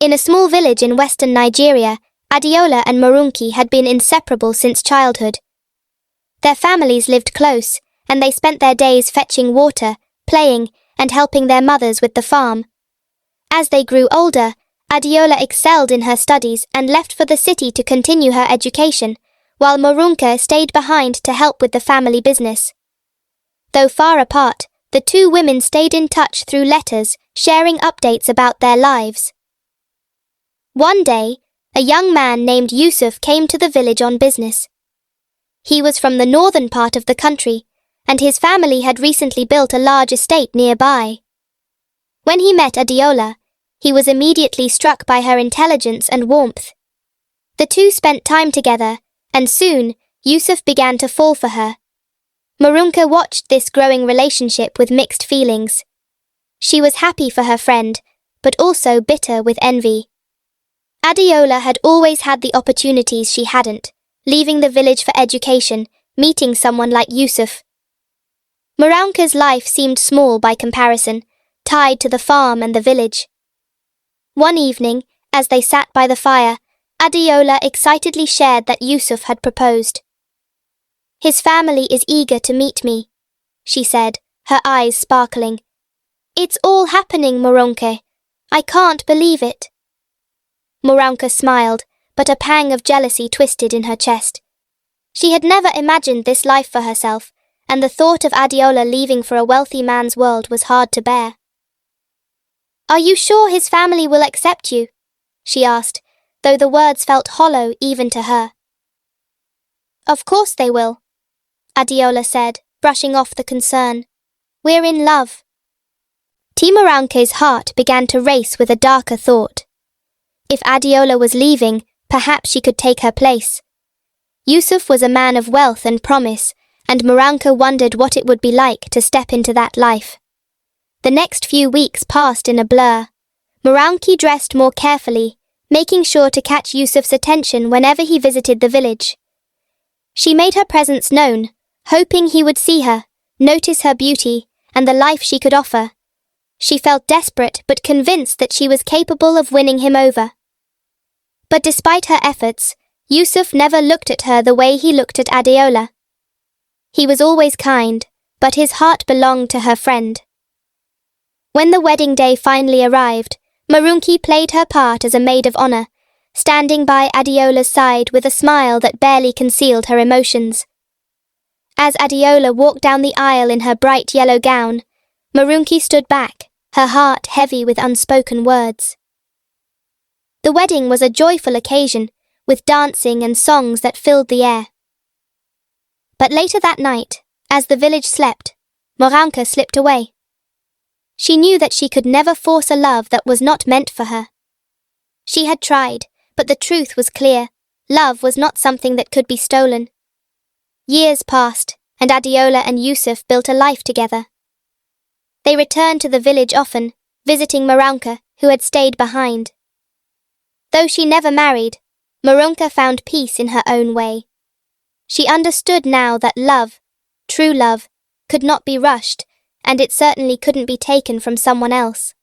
In a small village in western Nigeria, Adeola and Marunki had been inseparable since childhood. Their families lived close, and they spent their days fetching water, playing, and helping their mothers with the farm. As they grew older, Adeola excelled in her studies and left for the city to continue her education, while Marunka stayed behind to help with the family business. Though far apart, the two women stayed in touch through letters, sharing updates about their lives. One day, a young man named Yusuf came to the village on business. He was from the northern part of the country, and his family had recently built a large estate nearby. When he met Adeola, he was immediately struck by her intelligence and warmth. The two spent time together, and soon, Yusuf began to fall for her. Marunka watched this growing relationship with mixed feelings. She was happy for her friend, but also bitter with envy. Adeola had always had the opportunities she hadn't, leaving the village for education, meeting someone like Yusuf. Marunka's life seemed small by comparison, tied to the farm and the village. One evening, as they sat by the fire, Adeola excitedly shared that Yusuf had proposed. "His family is eager to meet me," she said, her eyes sparkling. "It's all happening, Marunka. I can't believe it." Marunka smiled, but a pang of jealousy twisted in her chest. She had never imagined this life for herself, and the thought of Adeola leaving for a wealthy man's world was hard to bear. "Are you sure his family will accept you?" she asked, though the words felt hollow even to her. "Of course they will," Adeola said, brushing off the concern. "We're in love." Marunka's heart began to race with a darker thought. If Adeola was leaving, perhaps she could take her place. Yusuf was a man of wealth and promise, and Marunka wondered what it would be like to step into that life. The next few weeks passed in a blur. Marunki dressed more carefully, making sure to catch Yusuf's attention whenever he visited the village. She made her presence known, hoping he would see her, notice her beauty, and the life she could offer. She felt desperate but convinced that she was capable of winning him over. But despite her efforts, Yusuf never looked at her the way he looked at Adeola. He was always kind, but his heart belonged to her friend. When the wedding day finally arrived, Marunki played her part as a maid of honor, standing by Adeola's side with a smile that barely concealed her emotions. As Adeola walked down the aisle in her bright yellow gown, Marunki stood back, her heart heavy with unspoken words. The wedding was a joyful occasion, with dancing and songs that filled the air. But later that night, as the village slept, Marunka slipped away. She knew that she could never force a love that was not meant for her. She had tried, but the truth was clear. Love was not something that could be stolen. Years passed, and Adeola and Yusuf built a life together. They returned to the village often, visiting Marunka, who had stayed behind. Though she never married, Marunka found peace in her own way. She understood now that love, true love, could not be rushed, and it certainly couldn't be taken from someone else.